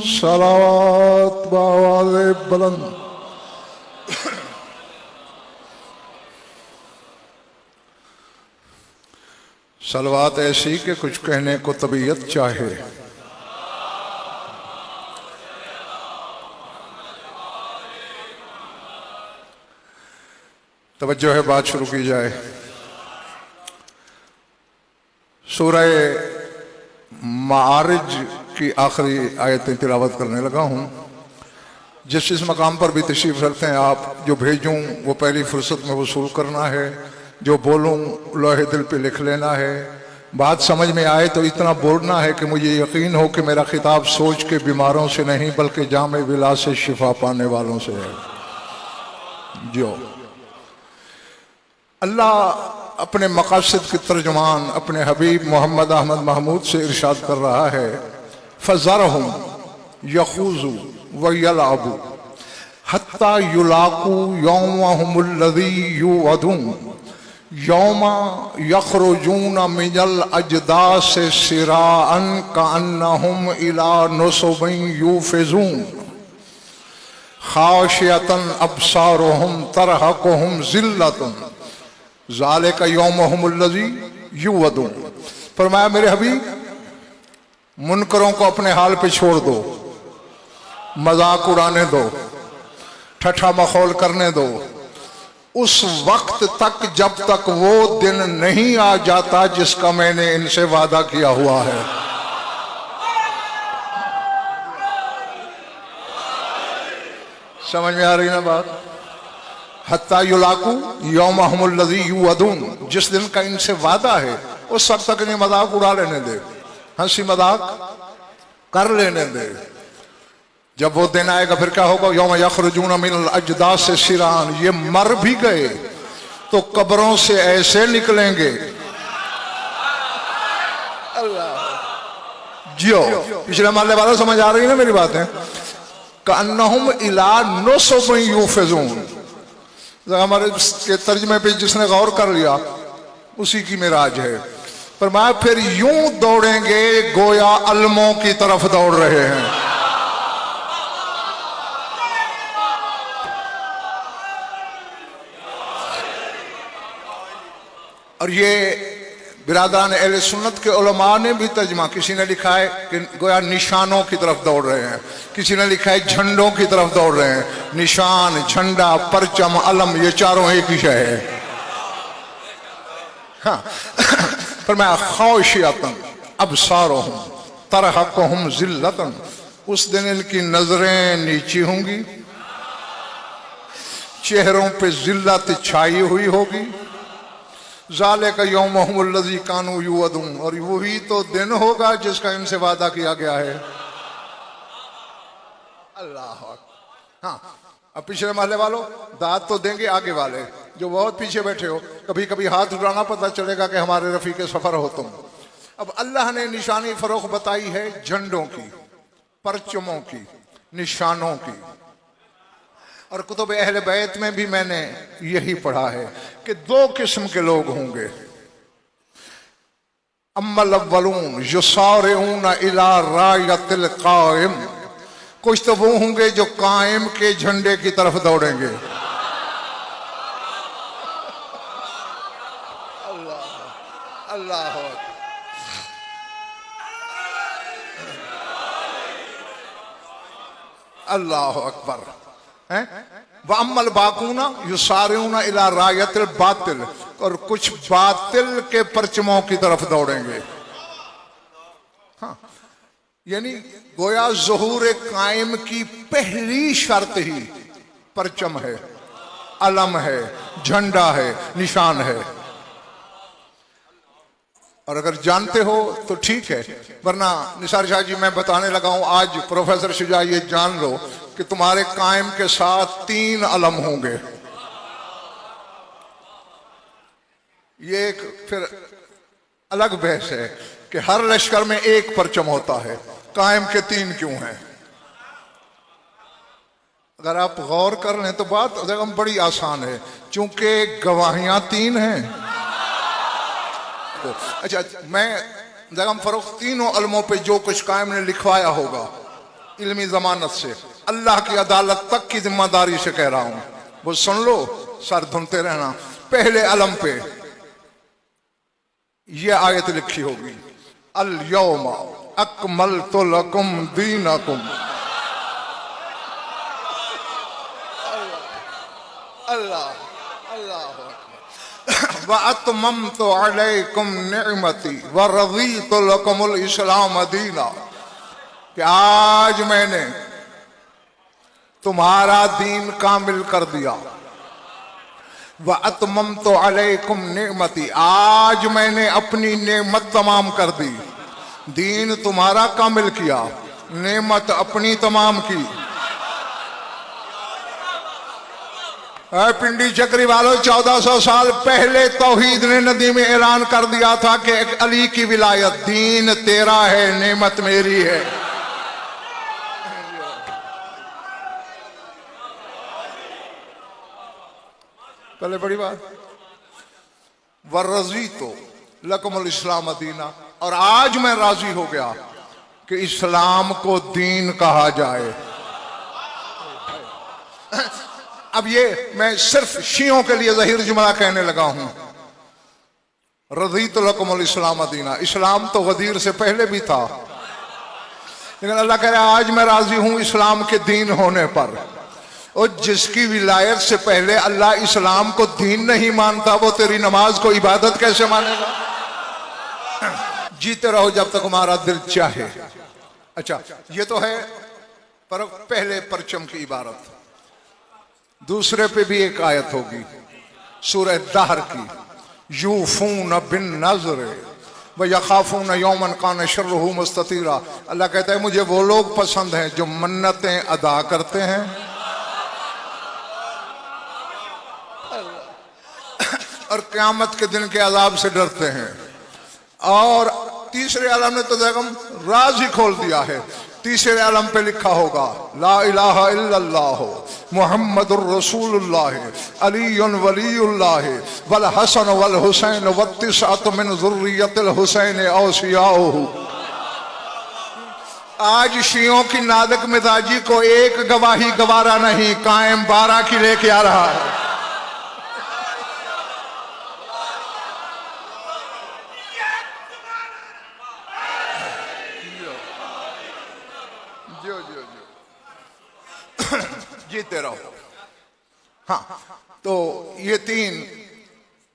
सलावत बावाज़ बुलंद। सलवात ऐसी कि कुछ कहने को तबीयत चाहे। तवज्जो है, बात शुरू की जाए। सूरह मारिज की आखिरी आयतें तिलावत करने लगा हूँ। जिस मकाम पर भी तशरीफ़ रखते हैं आप, जो भेजूँ वो पहली फुर्सत में वसूल करना है, जो बोलूँ लोहे दिल पे लिख लेना है। बात समझ में आए तो इतना बोलना है कि मुझे यकीन हो कि मेरा खिताब सोच के बीमारों से नहीं बल्कि जामे विला से शिफा पाने वालों से है। जो अल्लाह अपने मकासद के तर्जुमान अपने हबीब मोहम्मद अहमद महमूद से इरशाद कर रहा है, फ़ज़रहुम यख़ूज़ू व यलअबू हत्ता युलाक़ू यौमहुमुल्लज़ी युअदून यौमा यख़रुजून मिनल अजदास सिराअन कअन्नहुम इला नुसबिन यूफ़िज़ून ख़ाशियतन अब्सारुहुम तरहक़ुहुम ज़िल्लतुन ज़ालिका यौमुहुमुल्लज़ी युअदून। फरमाया मेरे हबीब, मुनकरों को अपने हाल पे छोड़ दो, मजाक उड़ाने दो, ठट्ठा मखौल करने दो, उस वक्त तक जब तक वो दिन नहीं आ जाता जिसका मैंने इनसे वादा किया हुआ है। समझ में आ रही ना बात? हत्ता युलाकू यौमहुमुल्लज़ी युअदून, जिस दिन का इनसे वादा है उस वक्त तक इन्हें मजाक उड़ा लेने दे, हंसी मजाक कर लेने दे। जब वो दिन आएगा फिर क्या होगा? यौम यख़रुजून मिनल अजदास सिरान, ये मर भी गए तो कब्रों से ऐसे निकलेंगे। जियो पिछले माले वाला समझ आ रही है ना मेरी बातें? कअन्नहुम इला नुसबिन यूफ़िज़ून। हमारे के तर्जमे पे जिसने गौर कर लिया उसी की मिराज है। पर मैं फिर यूं दौड़ेंगे गोया अलमों की तरफ दौड़ रहे हैं। और ये बिरादरान अहले सुन्नत के उलमा ने भी तर्जमा, किसी ने लिखा है कि गोया निशानों की तरफ दौड़ रहे हैं, किसी ने लिखा है झंडों की तरफ दौड़ रहे हैं। निशान, झंडा, परचम, अलम, ये चारों एक ही शय है। हाँ पर मैं ख़ाशियतन अब्सारुहुम तरहक़ुहुम ज़िल्लतन, उस दिन इनकी नजरें नीची होंगी, चेहरों पे जिल्लत छाई हुई होगी। ज़ालिका यौमुहुमुल्लज़ी कानू युअदून, और वही तो दिन होगा जिसका इनसे वादा किया गया है। अल्लाह। हाँ, अब पिछले महले वालों दाद तो देंगे आगे वाले जो बहुत पीछे बैठे हो, कभी कभी हाथ उठाना, पता चलेगा कि हमारे रफीक सफर हो तुम। अब अल्लाह ने निशानी फरोख बताई है झंडों की, परचमों की, निशानों की। और कुतुब अहले बैत में भी मैंने यही पढ़ा है कि दो किस्म के लोग होंगे। अम्मल अव्वलून युसारिऊन इला रायतिल कायम, कुछ तो वो होंगे जो कायम के झंडे की तरफ दौड़ेंगे। अल्लाह अल्लाह अल्लाह अकबर है। वअम्मल बाक़ूना युसारिऊना इला रायतिल बातिल, और कुछ बातिल के परचमों की तरफ दौड़ेंगे। हाँ, यानी गोया ज़ुहूर कायम की पहली शर्त ही परचम है, अलम है, झंडा है, निशान है। और अगर जानते हो तो ठीक है, वरना निसार शाह जी मैं बताने लगा हूं आज, प्रोफेसर शुजा ये जान लो कि तुम्हारे कायम के साथ 3 अलम होंगे। ये एक फिर अलग बहस है कि हर लश्कर में एक परचम होता है, कायम के 3 क्यों हैं? अगर आप गौर कर लें तो बात जगम बड़ी आसान है, चूंकि गवाहियां तीन हैं। अच्छा, मैं जगम फरोख तीनों अलमों पे जो कुछ कायम ने लिखवाया होगा इल्मी जमानत से अल्लाह की अदालत तक की जिम्मेदारी से कह रहा हूं, वो सुन लो, सर धुनते रहना। पहले अलम पे ये आयत लिखी होगी, अल यौमा अकमलतु लकुम दीनकुम। अल्लाह अल्लाह व अतममतु अलैकुम निअमती व रज़ीतु लकुमुल इस्लाम दीना, कि आज मैंने तुम्हारा दीन कामिल कर दिया। व अतममतु अलैकुम निअमती, आज मैंने अपनी नेमत तमाम कर दी। दीन तुम्हारा कामिल किया, नेमत अपनी तमाम की। पिंडी चक्री वालों, 1400 साल पहले तौहीद ने नदी में ऐलान कर दिया था कि अली की विलायत, दीन तेरा है, नेमत मेरी है। पहले बड़ी बात, वर्रज़ीतु लकुमुल इस्लाम दीना, और आज मैं राजी हो गया कि इस्लाम को दीन कहा जाए। अब ये मैं सिर्फ शियों के लिए ज़हीर जुमला कहने लगा हूं, रज़ीतु लकुमुल इस्लाम दीना। इस्लाम तो गदीर से पहले भी था, लेकिन अल्लाह कह रहा है आज मैं राजी हूं इस्लाम के दीन होने पर। और जिसकी विलायत से पहले अल्लाह इस्लाम को दीन नहीं मानता, वो तेरी नमाज को इबादत कैसे मानेगा? जीते रहो जब तक हमारा दिल चाहे। अच्छा, ये तो है पर पहले परचम की इबारत। दूसरे पे भी एक आयत होगी सूरह दहर की, यूफून बिन नज़र व यखाफून यौमन कान शर्रुहु मुस्ततीरा। अल्लाह कहता है मुझे वो लोग पसंद हैं जो मन्नतें अदा करते हैं और क़यामत के दिन के अजाब से डरते हैं। और तीसरे आलम ने तो देखम राज ही खोल दिया है। तीसरे आलम पे लिखा होगा ला इलाहा इल्लल्लाह मुहम्मदुर रसूलुल्लाह अलीयुन वलीयुल्लाह वल हसन वल हुसैन वत्तिसात मिन ज़ुर्रियतिल हुसैन औसियाहु। आज शियों की नादक मिजाजी को एक गवाही गवारा नहीं, कायम 12 की लेके आ रहा है। जीते रहो। हाँ, तो ये 3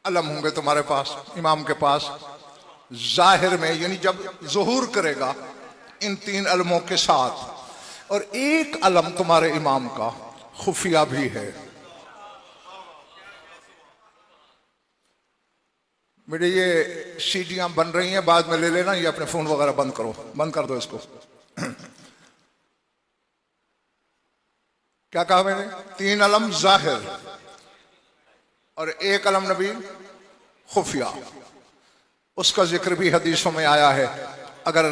अलम होंगे तुम्हारे पास, इमाम के पास जाहिर में, यानी जब ज़ुहूर करेगा इन 3 अलमों के साथ। और एक अलम तुम्हारे इमाम का खुफिया भी है। मेरे ये सीडियां बन रही हैं, बाद में ले लेना। ये अपने फोन वगैरह बंद करो, बंद कर दो इसको। क्या कहा मैंने? 3 अलम जाहिर और एक अलम नबी खुफिया। उसका जिक्र भी हदीसों में आया है। अगर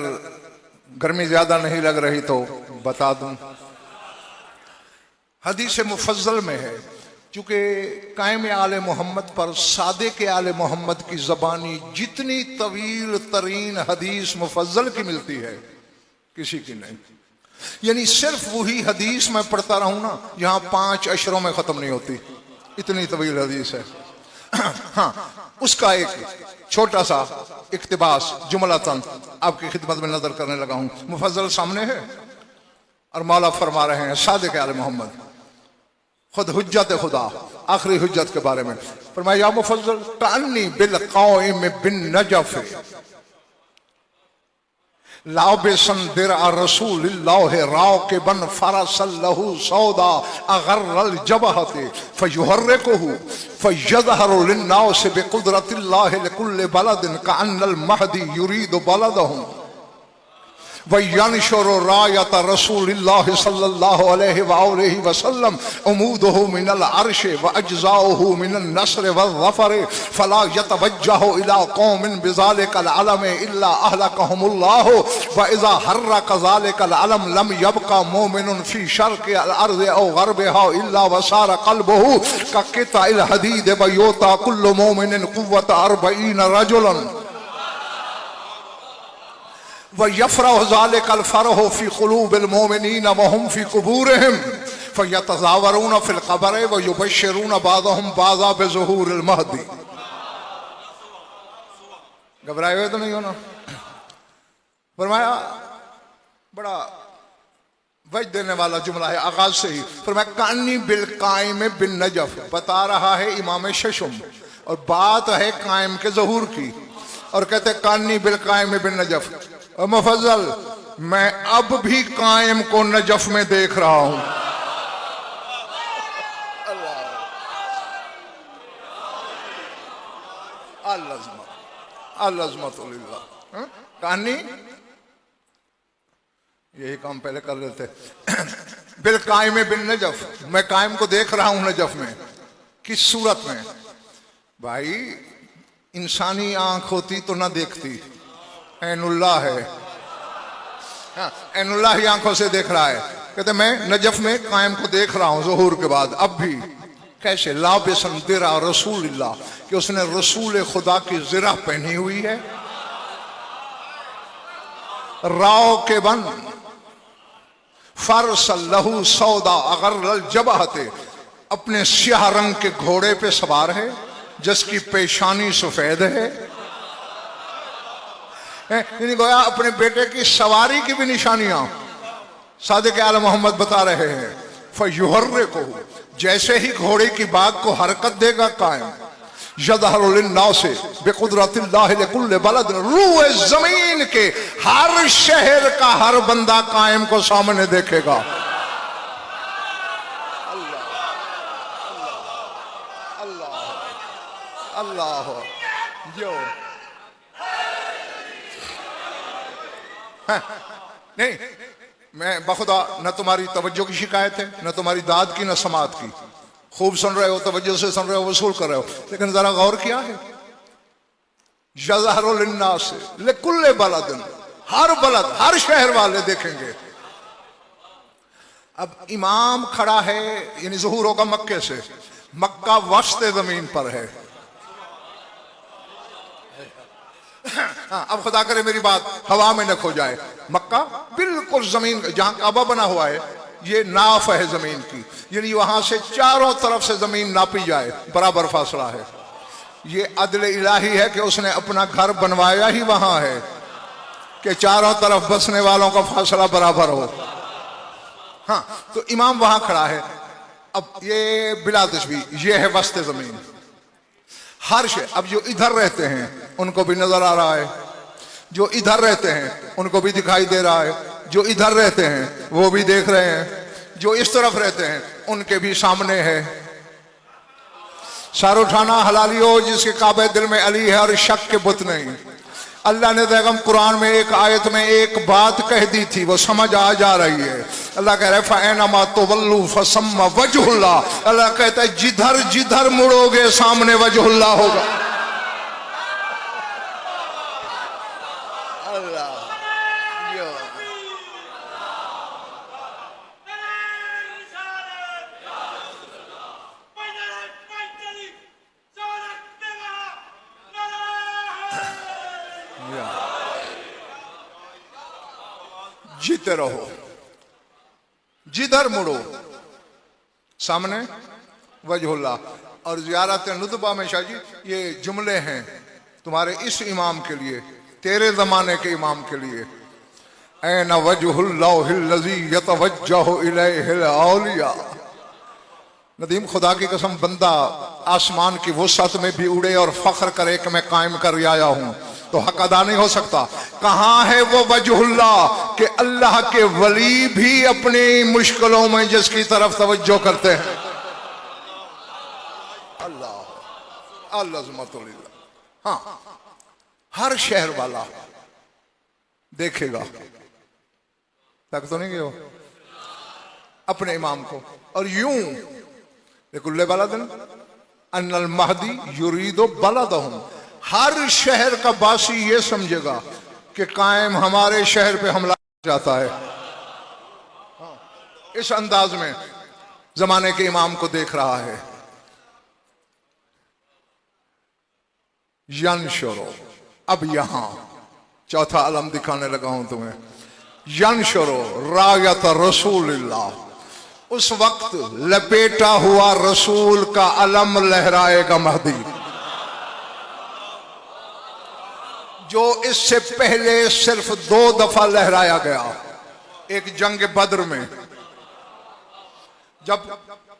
गर्मी ज्यादा नहीं लग रही तो बता दूं, हदीस मुफज्जल में है। चूंकि कायम आले मोहम्मद पर सादे के आले मोहम्मद की जबानी जितनी तवील तरीन हदीस मुफज्जल की मिलती है, किसी की नहीं। यानी सिर्फ वही हदीस मैं पढ़ता रहूं ना जहां 5 अशरों में खत्म नहीं होती, इतनी तवील हदीस है। हाँ, उसका एक छोटा सा इक्तिबास जुमलातन आपकी खिदमत में नजर करने लगा हूं। मुफज्जल सामने है और मौला फरमा रहे हैं सादिक आले मोहम्मद खुद हुज्जत खुदा, आखिरी हुज्जत के बारे में फरमाया, या मुफज्जल तानी बिल क़ाइम बिन नजफ लाबिसन दिरअ रसूलिल्लाह राकिबन फरसल्लहु सौदा अगर्रल जबहति फयुहर्रिकुहु फयज़हरु लिन्नास बिकुदरतिल्लाहि लिकुल्लि बलदिन कअन्नल महदी युरीदु बलदहुम वयनशुरु रायत रसूलिल्लाह सल्लल्लाहु अलैहि वसल्लम उमूदुहु मिनल अर्श व अज्जाउहु मिनन नस्र व ज़फर फला यतवज्जहु इला कौमिन बिज़ालिकल अलम इल्ला अहलकहुमुल्लाह व इज़ा हर्रक ज़ालिकल अलम लम यबका मुमिनुन फी शर्क़िल अर्ज़ औ ग़रबिहा इल्ला वसार क़ल्बुहु कक़िताइल हदीद व युता कुल्लु मुमिनिन क़ुव्वत 40 रजुलन व यफ़रहु ज़ालिकल फ़रहु फ़ी क़ुलूबिल मुमिनीन व हुम फ़ी क़ुबूरिहिम फ़यतज़ावरून फ़िल क़ब्र व युबश्शिरून बाज़हुम बाज़ा बिज़ुहूरिल महदी। घबराए हुए तो नहीं हो ना? फरमाया बड़ा वज देने वाला जुमला है आगाज से ही। फरमाया कानी बिल कायम बिन नजफ, बता रहा है इमाम शशुम और बात है कायम के ज़हूर की, और कहते कानी बिल कायम बिन नजफ। और मुफज्जल मैं अब भी कायम को नजफ में देख रहा हूं। अल्लाह कहानी यही काम पहले कर रहे थे। बिल कायम बिन नजफ, मैं कायम को देख रहा हूं नजफ में। किस सूरत में? भाई इंसानी आंख होती तो ना देखती, ऐनुल्लाह है, हाँ ऐनुल्लाह ही आंखों से देख रहा है। कहते मैं नजफ में कायम को देख रहा हूं ज़ुहूर के बाद। अब भी कैसे? लाबिसन दिरा रसूलिल्लाह, कि उसने रसूल खुदा की ज़िरा पहनी हुई है, राव के बन फरसल्लहु सौदा अगर जबहते, अपने स्याह रंग के घोड़े पे सवार है जिसकी पेशानी सफेद है। गोया अपने बेटे की सवारी की भी निशानियां सादिक आला मोहम्मद बता रहे हैं। फयुहर्रे को, जैसे ही घोड़े की बाग को हरकत देगा कायम, यदहरु लिन्नासे बिकुदरतिल्लाहि लिकुल्लि बलद, रूए जमीन के हर शहर का हर बंदा कायम को सामने देखेगा। अल्लाह जो नहीं, मैं बखुदा न तुम्हारी तवज्जो की शिकायत है, न तुम्हारी दाद की, न समात की। खूब सुन रहे हो, तवज्जो से सुन रहे हो, वसूल कर रहे हो, लेकिन जरा गौर किया है? यज़हरु लिन्नास लिकुल्लि बलदिन, हर बलद हर शहर वाले देखेंगे। अब इमाम खड़ा है, यानी ज़ुहूर होगा मक्के से, मक्का वस्ते जमीन पर है। हाँ, अब खुदा करे मेरी बात हवा में न खो जाए। मक्का बिल्कुल जमीन, जहां काबा बना हुआ है ये नाफ है जमीन की, यानी वहां से चारों तरफ से जमीन नापी जाए, बराबर फासला है। ये अदल इलाही है कि उसने अपना घर बनवाया ही वहां है कि चारों तरफ बसने वालों का फासला बराबर हो। हाँ, तो इमाम वहां खड़ा है। अब ये बिला तशबीह, ये है वस्ते जमीन, हर शे। अब जो इधर रहते हैं उनको भी नजर आ रहा है, जो इधर रहते हैं उनको भी दिखाई दे रहा है, जो इधर रहते हैं वो भी देख रहे हैं, जो इस तरफ रहते हैं उनके भी सामने है। सर उठाना हलाली हो जिसके काबे दिल में अली है और शक के बुत नहीं। अल्लाह ने पैगम कुरान में एक आयत में एक बात कह दी थी, वो समझ आ जा रही है। अल्लाह कह रहा है फअैनमा तुवल्लू फसम्मा वजहुल्लाह। अल्लाह कहता है जिधर जिधर मुड़ोगे सामने वजहुल्लाह होगा। जीते रहो, जिधर मुड़ो सामने वजहुल्लाह। और ज़ियारत नुतबा में शाह जी ये जुमले हैं तुम्हारे इस इमाम के लिए, तेरे जमाने के इमाम के लिए। ऐन वजहुल्लाहिल्लज़ी यतवज्जहु इलैहिल औलिया। नदीम खुदा की कसम, बंदा आसमान की वुसअत में भी उड़े और फख्र करे कि मैं कायम कर आया हूं तो हक अदा नहीं हो सकता। कहां है वो वजहुल्लाह कि अल्लाह के वली भी अपनी मुश्किलों में जिसकी तरफ तवज्जो करते हैं। अल्लाह अल्लाह। हाँ, हर शहर वाला देखेगा तक तो नहीं गए हो अपने इमाम को। और यूं कुल्ले बलदन अन्नल महदी युरीदो बलदहुम, हर शहर का बासी ये समझेगा कि कायम हमारे शहर पे हमला जाता है। इस अंदाज में जमाने के इमाम को देख रहा है। यंशुरो, अब यहां चौथा अलम दिखाने लगा हूं तुम्हें। यंशुरो रायत रसूलिल्लाह, उस वक्त लपेटा हुआ रसूल का अलम लहराएगा महदी, जो इससे पहले सिर्फ 2 दफा लहराया गया। एक जंग बद्र में, जब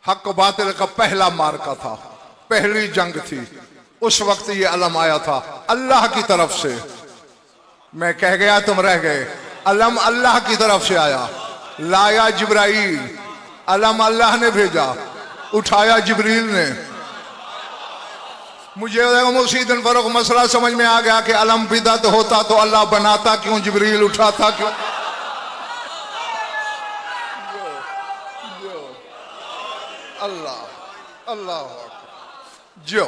हक बातिल का पहला मार्का था, पहली जंग थी, उस वक्त ये अलम आया था अल्लाह की तरफ से। मैं कह गया तुम रह गए, अलम अल्लाह की तरफ से आया, लाया जिब्राइल, अलम अल्लाह ने भेजा, उठाया जिब्रील ने। मुझे उसी दिन फर्क मसला समझ में आ गया कि अलम बिदअत होता तो अल्लाह बनाता क्यों, जिब्रील उठाता क्यों। अल्लाह अल्लाह जो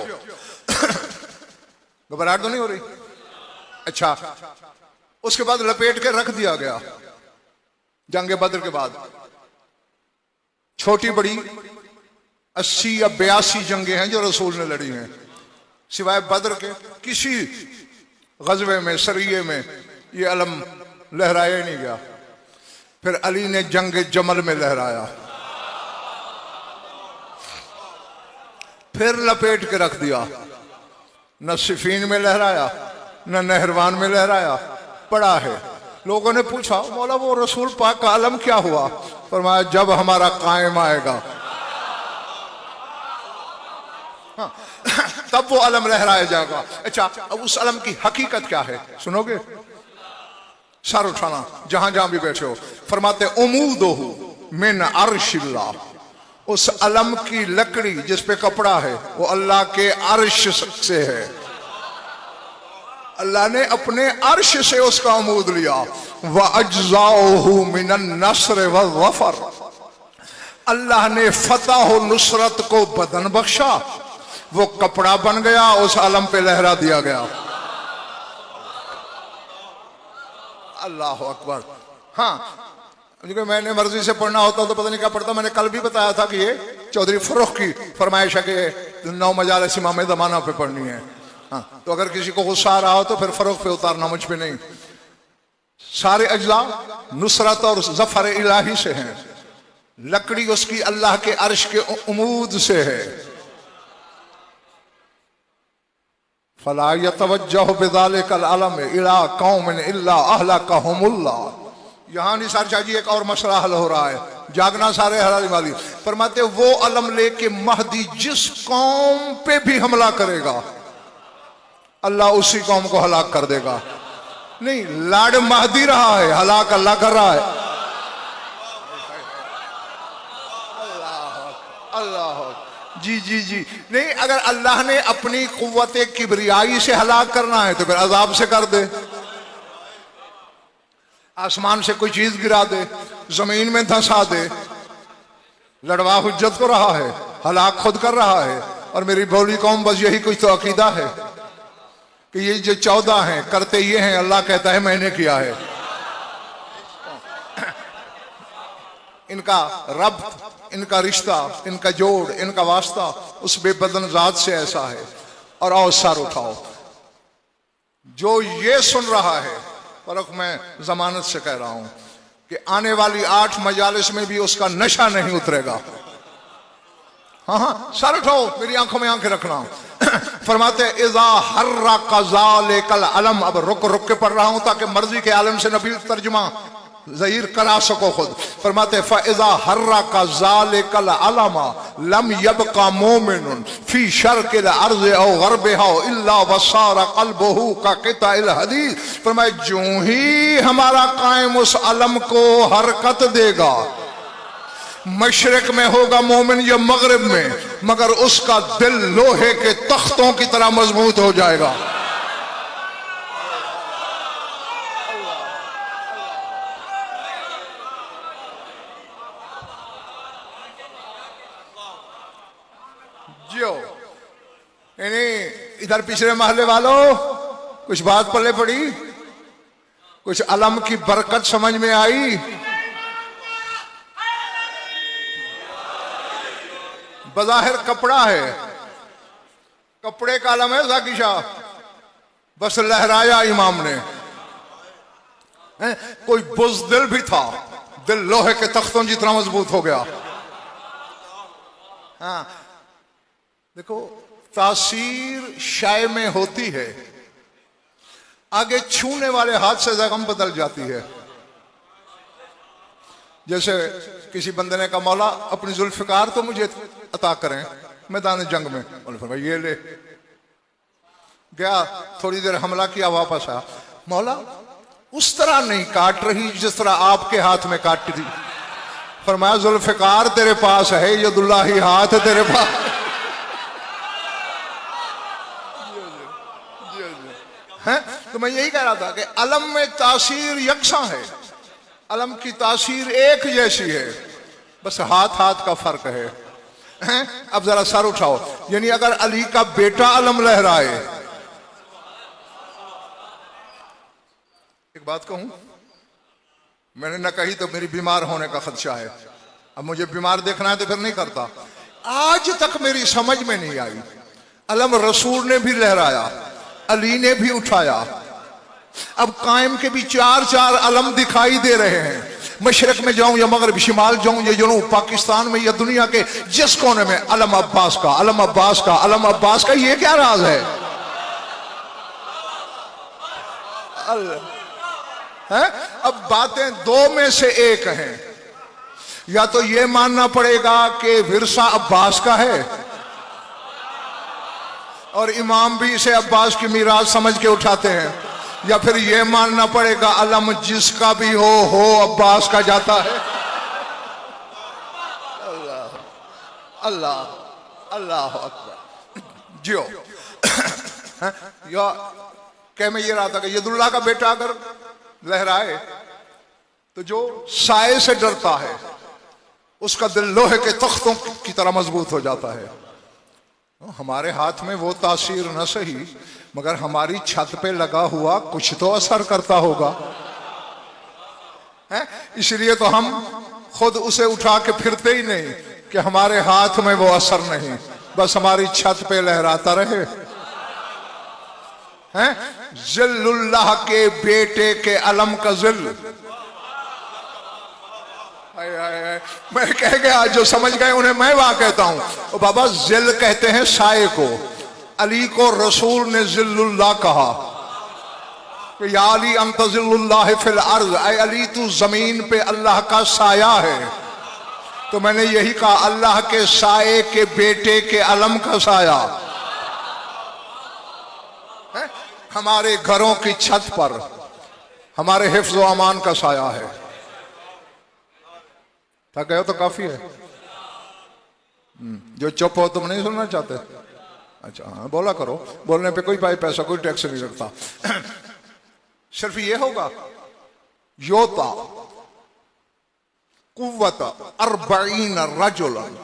घबराहट तो नहीं हो रही? अच्छा, उसके बाद लपेट के रख दिया गया। जंग बद्र के बाद छोटी बड़ी 80 या 82 जंगें हैं जो रसूल ने लड़ी हैं, सिवाय बद्र के किसी गजवे में, सरिये में ये अलम लहराया नहीं गया। फिर अली ने जंग जमल में लहराया, फिर लपेट के रख दिया। न सिफीन में लहराया, न नहरवान में लहराया, पड़ा है। लोगों ने पूछा मौला वो रसूल पाक का अलम क्या हुआ? फरमाया जब हमारा कायम आएगा, हाँ, तब वो अलम लहराया जाएगा। अच्छा, अब उस अलम की हकीकत क्या है सुनोगे? सर उठाना जहां जहां भी बैठे हो। फरमाते उमूदुहु मिन अर्शिल्लाह, उस अलम की लकड़ी जिस पे कपड़ा है वो अल्लाह के अर्श से है। अल्लाह ने अपने अर्श से उसका उमूद लिया। व अज्जाउहु मिनन नस्र व वफर, अल्लाह ने फतह और नुसरत को बदन बख्शा, वो कपड़ा बन गया, उस अलम पे लहरा दिया गया। अल्लाह अकबर। हाँ, क्योंकि मैंने मर्जी से पढ़ना होता तो पता नहीं क्या पढ़ता। मैंने कल भी बताया था कि ये चौधरी फर्रुख की फरमाइश है कि 9 मजालिस इमाम ज़माना पे पढ़नी है। हाँ, तो अगर किसी को गुस्सा आ रहा हो तो फिर फर्रुख पे उतारना, मुझ पे नहीं। सारे अज्जा नुसरत और जफर इलाही से हैं। लकड़ी उसकी अल्लाह के अर्श के उमूद से है। फला यतवज्जहु बिज़ालिकल अलम इला कौमिन इल्ला अहलकहुमुल्लाह। यहाँ निसार शाह जी एक और मसला हल हो रहा है, जागना सारे हलाली वाली। फरमाते वो अलम लेके महदी जिस कौम पे भी हमला करेगा अल्लाह उसी कौम को हलाक कर देगा। नहीं, लाड महदी रहा है, हलाक अल्लाह कर रहा है। अल्लाह अल्लाह जी जी जी। नहीं, अगर अल्लाह ने अपनी कुव्वत किबरियाई से हलाक करना है तो फिर अजाब से कर दे। आसमान से कोई चीज गिरा दे, जमीन में धंसा दे। लड़वा हुज्जत को रहा है, हलाक खुद कर रहा है। और मेरी भोली कौम बस यही कुछ तो अकीदा है कि ये जो 14 हैं करते ये हैं, अल्लाह कहता है मैंने किया है। इनका रब, इनका रिश्ता, इनका जोड़, इनका वास्ता उस बेबदन जात से ऐसा है। और आओ सर उठाओ, जो ये सुन रहा है, फर्क मैं जमानत से कह रहा हूं कि आने वाली 8 मजालिस में भी उसका नशा नहीं उतरेगा। हाँ हाँ, सर उठाओ, मेरी आंखों में आंखें रखना। फरमाते इज़ा हर्रा ज़ालिकल अलम, अब रुक रुक के पढ़ रहा हूं ताकि मर्जी के आलम से नबी तर्जुमा ज़हीर करा सको खुद। फरमाते फ़इज़ा हर्रा ज़ालिकल अलमा लम यबका मोमिनुन फी शर्किल अर्ज़ औ ग़रबिहा इल्ला वसारा क़ल्बुहु का क़िताइल हदीद। फरमाए जो ही हमारा कायम उस अलम को हरकत देगा, मशरिक में होगा मोमिन या मगरिब में, मगर उसका दिल लोहे के तख्तों की तरह मजबूत हो जाएगा। जियो। यानी इधर पिछले महल्ले वालों कुछ बात पल्ले पड़ी, कुछ अलम की बरकत समझ में आई। बज़ाहिर कपड़ा है, कपड़े का अलम है ज़ाकी शाह, बस लहराया इमाम ने। कोई बुज़दिल भी था, दिल लोहे के तख्तों जितना मजबूत हो गया। हाँ देखो, तासीर शाय में होती है, आगे छूने वाले हाथ से जख्म बदल जाती है। जैसे किसी बंदे ने कहा मौला अपनी जुल्फिकार तो मुझे अता करें मैदान जंग में, बोले ये ले। गया, थोड़ी देर हमला किया, वापस आया, मौला उस तरह नहीं काट रही जिस तरह आपके हाथ में काटती थी। फरमाया जुल्फिकार तेरे पास है, यदुल्लाही हाथ है तेरे पास। है तो मैं यही कह रहा था कि अलम में तासीर यकसा है, अलम की तासीर एक जैसी है, बस हाथ हाथ का फर्क है। अब जरा सर उठाओ, यानी अगर अली का बेटा अलम लहराए। एक बात कहूं, मैंने न कही तो मेरी बीमार होने का खदशा है। अब मुझे बीमार देखना है तो फिर नहीं करता। आज तक मेरी समझ में नहीं आई, अलम रसूल ने भी लहराया, अली ने भी उठाया। अब कायम के भी चार चार अलम दिखाई दे रहे हैं। मशरक में जाऊं या मगरब शिमाल जाऊं या जनूब पाकिस्तान में या दुनिया के जिस कोने में, अलम अब्बास का, अलम अब्बास का, अलम अब्बास का। ये क्या राज है? अब बातें दो में से एक हैं, या तो ये मानना पड़ेगा कि विरसा अब्बास का है और इमाम भी इसे अब्बास की मीराज समझ के उठाते हैं, या फिर ये मानना पड़ेगा अलम जिसका भी हो अब्बास का जाता है। अल्लाह अल्लाह अल्लाह अकबर। जियो। या कह मैं ये रहा था कि यदुल्ला का बेटा अगर लहराए तो जो साए से डरता है उसका दिल लोहे के तख्तों की तरह मजबूत हो जाता है। हमारे हाथ में वो तासीर न सही, मगर हमारी छत पे लगा हुआ कुछ तो असर करता होगा, है? इसलिए तो हम खुद उसे उठा के फिरते ही नहीं कि हमारे हाथ में वो असर नहीं, बस हमारी छत पे लहराता रहे। हैं? जिल्लुल्लाह के बेटे के अलम का जिल। मैं कह गया, जो समझ गए उन्हें मैं वहां कहता हूं, बाबा जिल कहते हैं साये को। अली को रसूल ने जिल्लुल्लाह कहा कि या अली अंत जिल्लुल्लाह फिल अर्ज, ऐ अली तू जमीन पे अल्लाह का साया है। तो मैंने यही कहा, अल्लाह के साये के बेटे के अलम का साया है? हमारे घरों की छत पर हमारे हिफ्ज़ व अमान का साया है। थक गए हो तो काफी है। जो चुप हो तुम नहीं सुनना चाहते? अच्छा हाँ, बोला करो, बोलने पे कोई पैसा कोई टैक्स नहीं लगता। सिर्फ ये होगा, योता कुव्वत अर्बईन रजुलन,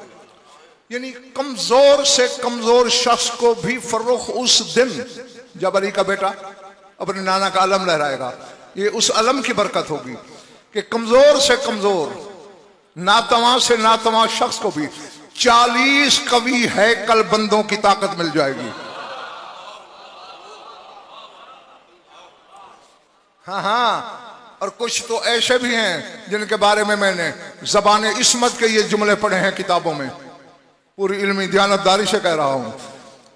यानी कमजोर से कमजोर शख्स को भी फर्रुख उस दिन जब अली का बेटा अपने नाना का अलम लहराएगा, ये उस अलम की बरकत होगी कि कमजोर से कमजोर, नातवा से नातवा शख्स को भी 40 कवि है कल बंदों की ताकत मिल जाएगी। हाँ हाँ, और कुछ तो ऐसे भी हैं जिनके बारे में मैंने ज़बाने इस्मत के ये जुमले पढ़े हैं किताबों में, पूरी इल्मी दयानतदारी से कह रहा हूं।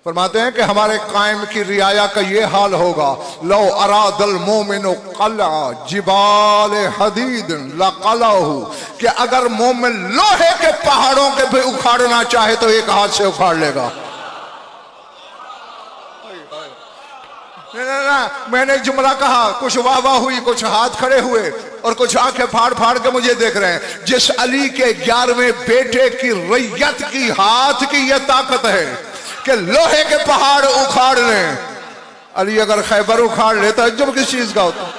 फरमाते हैं कि हमारे कायम की रियाया का ये हाल होगा, लो अरादल मोमिनो कला जिबाल हदीद लकलाहु, कि अगर मोमिन लोहे के पहाड़ों के भी उखाड़ना चाहे तो एक हाथ से उखाड़ लेगा। ना, मैंने जुमला कहा, कुछ वाह वाह हुई, कुछ हाथ खड़े हुए और कुछ आंखें फाड़ फाड़ के मुझे देख रहे हैं। जिस अली के 11वें बेटे की रैयत की हाथ की यह ताकत है कि लोहे के पहाड़ उखाड़ लें। अली अगर खैबर उखाड़ लेता है जब किस चीज का होता।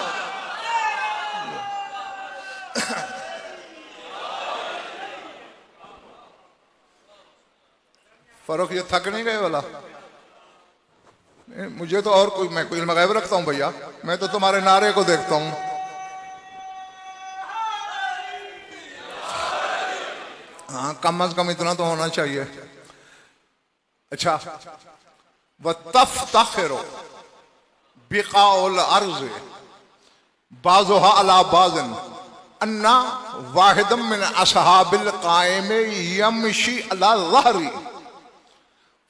फर्रुख ये थक नहीं गए वाला? मुझे तो और कोई, मैं कोई इल्म गैब रखता हूं भैया, मैं तो तुम्हारे नारे को देखता हूं। हाँ, कम अज कम इतना तो होना चाहिए। अच्छा, व तफ्तखिरु बिक़ाउल अर्ज़ बाज़ुहा अला बाज़िन अन्ना वाहिदम मिन असहाबिल क़ाइम यमशी अला ज़हरी।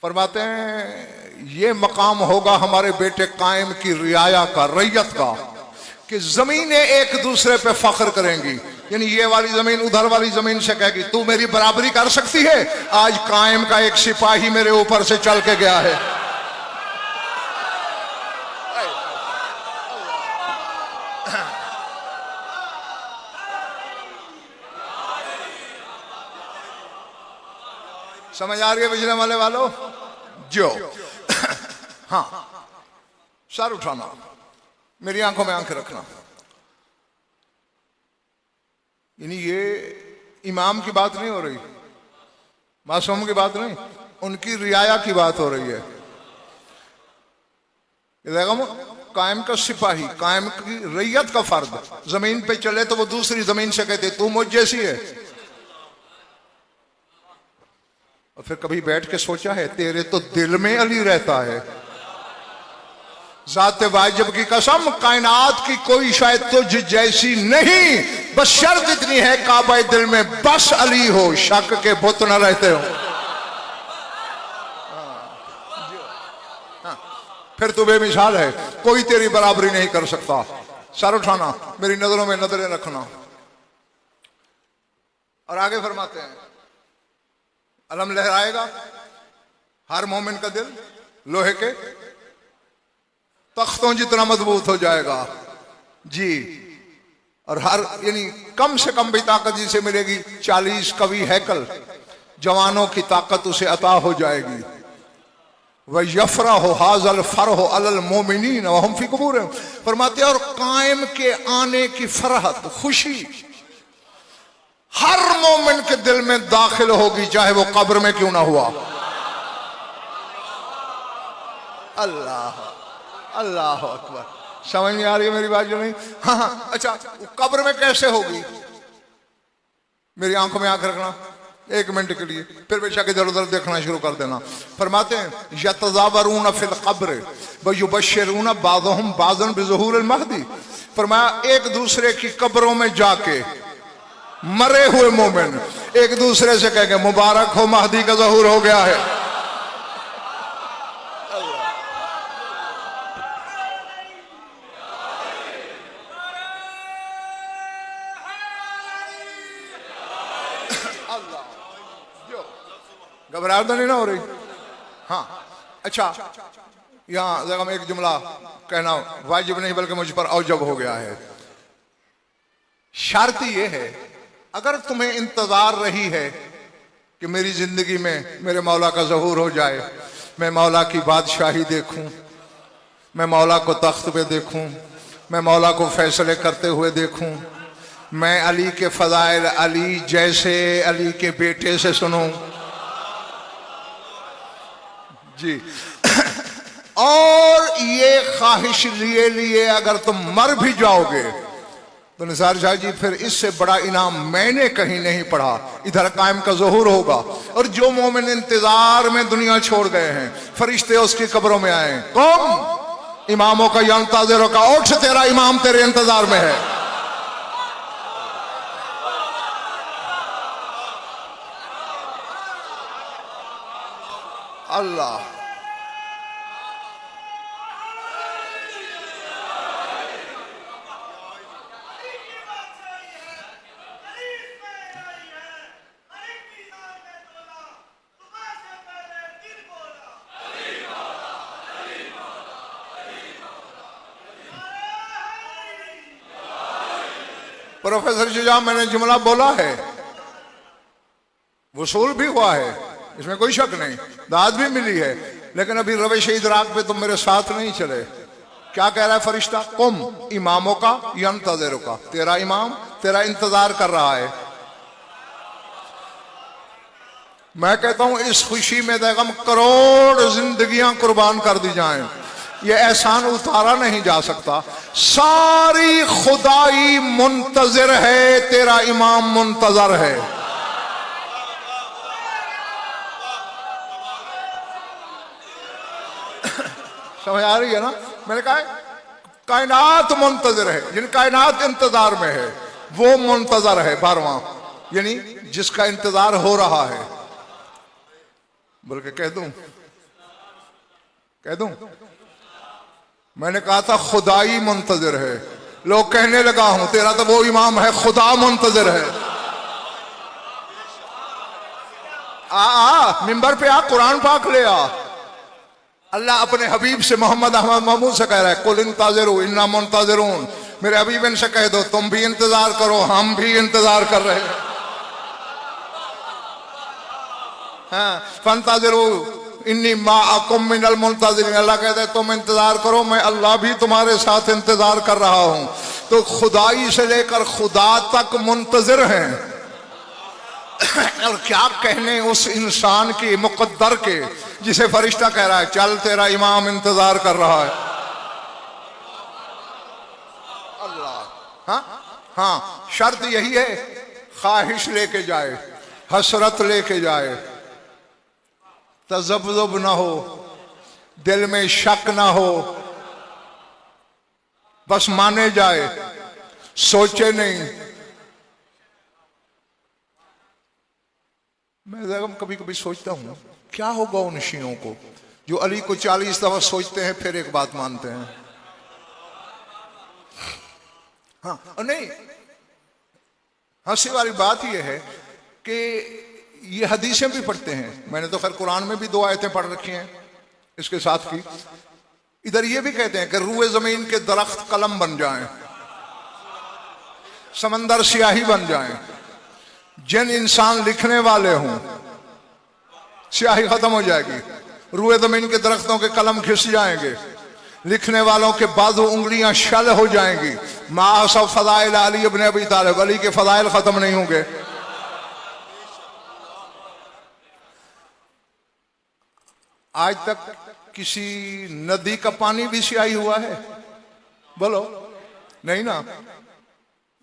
फरमाते हैं ये मकाम होगा हमारे बेटे कायम की रियाया का, रैयत का, कि जमीनें एक दूसरे पे फख्र करेंगी। यानी ये वाली जमीन उधर वाली जमीन से कहेगी तू मेरी बराबरी कर सकती है। आज कायम का एक सिपाही मेरे ऊपर से चल के गया है। समझ आ रही है बिजली वाले वालों? जो हाँ, सर उठाना, मेरी आंखों में आंखें रखना। यानी ये इमाम की बात नहीं हो रही, मासूम की बात नहीं, उनकी रियाया की बात हो रही है। देखो, कायम का सिपाही, कायम की रैयत का फर्द जमीन पे चले तो वो दूसरी जमीन से कहते तू मुझ जैसी है। और फिर कभी बैठ के सोचा है तेरे तो दिल में अली रहता है। ज़ात वाजिब की कसम, कायनात की कोई शायद तुझ जैसी नहीं, बस शर्त इतनी है काबा दिल में बस अली हो, शक के बुत न रहते हो। फिर तू बेमिसाल है, कोई तेरी बराबरी नहीं कर सकता। सर उठाना, मेरी नजरों में नजरें रखना। और आगे फरमाते हैं अलम लहराएगा, हर मोमिन का दिल लोहे के तख्तों जितना मजबूत हो जाएगा जी। और हर यानी कम से कम भी ताकत जिसे मिलेगी 40 कवि हैकल जवानों की ताकत उसे अता हो जाएगी। वह यफरा हो हाजल फर हो अलल मोमिनीन व हम फी कुबूर। फरमाते और कायम के आने की फरहत, खुशी हर मोमिन के दिल में दाखिल होगी, चाहे वो कब्र में क्यों ना हुआ। अल्लाह अल्लाह अकबर। समझ में आ रही है मेरी बात जो नहीं? हाँ हाँ। अच्छा, कब्र में कैसे होगी? मेरी आंखों में आंख रखना 1 मिनट के लिए, फिर बेशक इधर उधर देखना शुरू कर देना। फरमाते हैं यतज़ावरून फिल कब्र व युबश्शिरून बाज़ुहुम बाज़न बिज़ुहूरिल महदी। फरमाया एक दूसरे की कब्रों में जाके मरे हुए मोमिन एक दूसरे से कहेंगे मुबारक हो, महदी का ज़हूर हो गया है। घबराहट तो नहीं ना हो रही? हाँ। अच्छा, यहाँ जगह में एक जुमला कहना वाजिब नहीं बल्कि मुझ पर औजब हो गया है। शर्त यह है, अगर तुम्हें इंतजार रही है कि मेरी जिंदगी में मेरे मौला का ज़हूर हो जाए, मैं मौला की बादशाही देखूं, मैं मौला को तख्त पे देखूं, मैं मौला को फैसले करते हुए देखूं, मैं अली के फजाइल अली जैसे अली के बेटे से सुनूं जी। और ये ख्वाहिश लिए लिए अगर तुम मर भी जाओगे तो निसार शाह जी फिर इससे बड़ा इनाम मैंने कहीं नहीं पढ़ा। इधर कायम का ज़हूर होगा और जो मोमिन इंतजार में दुनिया छोड़ गए हैं, फरिश्ते उसकी कब्रों में आए, कौन? इमामों का यंताज़िरों का, उठ तेरा इमाम तेरे इंतजार में है। अल्लाह प्रोफेसर शुजा, मैंने जुमला बोला है, वसूल भी हुआ है, इसमें कोई शक नहीं, दाद भी मिली है, लेकिन अभी रविश इदराक पे तुम मेरे साथ नहीं चले। क्या कह रहा है फरिश्ता? कुम इमामों का यंतज़िरु का, तेरा इमाम तेरा इंतजार कर रहा है। मैं कहता हूं इस खुशी में देगम करोड़ जिंदगियां कुर्बान कर दी जाएं, ये एहसान उतारा नहीं जा सकता। सारी खुदाई मुंतजर है, तेरा इमाम मुंतजर है। समझ आ रही है ना? मैंने कहा कायनात मुंतजर है, जिन कायनात इंतजार में है वो मुंतजर है 12वां, यानी जिसका इंतजार हो रहा है। बोल के कह दूं मैंने कहा था खुदाई मुंतजर है, लोग कहने लगा हूं तेरा तो वो इमाम है, खुदा मुंतजर है। मिंबर पे आ, कुरान पाक ले आ। अल्लाह अपने हबीब से मोहम्मद अहमद महमूद से कह रहा है कुल इंतज़िरू इन्ना मुंतज़िरून, मेरे हबीब इनसे कह दो तुम भी इंतजार करो, हम भी इंतजार कर रहे हैं। हाँ, फंतज़िरू इन्नी माअकुम मिनल मुंतज़िरीन, अल्लाह कहता है तुम इंतजार करो, मैं अल्लाह भी तुम्हारे साथ इंतजार कर रहा हूं। तो खुदाई से लेकर खुदा तक मुंतज़िर हैं। और क्या कहने उस इंसान की मुकद्दर के जिसे फरिश्ता कह रहा है चल तेरा इमाम इंतजार कर रहा है। अल्लाह, हाँ शर्त यही है, ख्वाहिश लेके जाए, हसरत लेके जाए, तज़ब्ज़ुब ना हो, दिल में शक ना हो, बस माने जाए, सोचे नहीं। मैं कभी कभी सोचता हूं क्या होगा उन शियों को जो अली को 40 दफा सोचते हैं फिर एक बात मानते हैं। हाँ और नहीं, हंसी वाली बात यह है कि ये हदीसें भी पढ़ते हैं, मैंने तो खैर कुरान में भी 2 आयतें पढ़ रखी हैं इसके साथ की। इधर ये भी कहते हैं कि रूए जमीन के दरख्त कलम बन जाएं, समंदर स्याही बन जाएं, जिन इंसान लिखने वाले हों स्याही खत्म हो जाएगी, रूए जमीन के दरख्तों के कलम घिस जाएंगे, लिखने वालों के बाजू उंगलियां शल हो जाएंगी। माअसफ फदाइल अली इब्न अबी तालिब, अली के फदाइल खत्म नहीं होंगे। आज तक किसी नदी का पानी भी स्याही हुआ है? बोलो नहीं ना।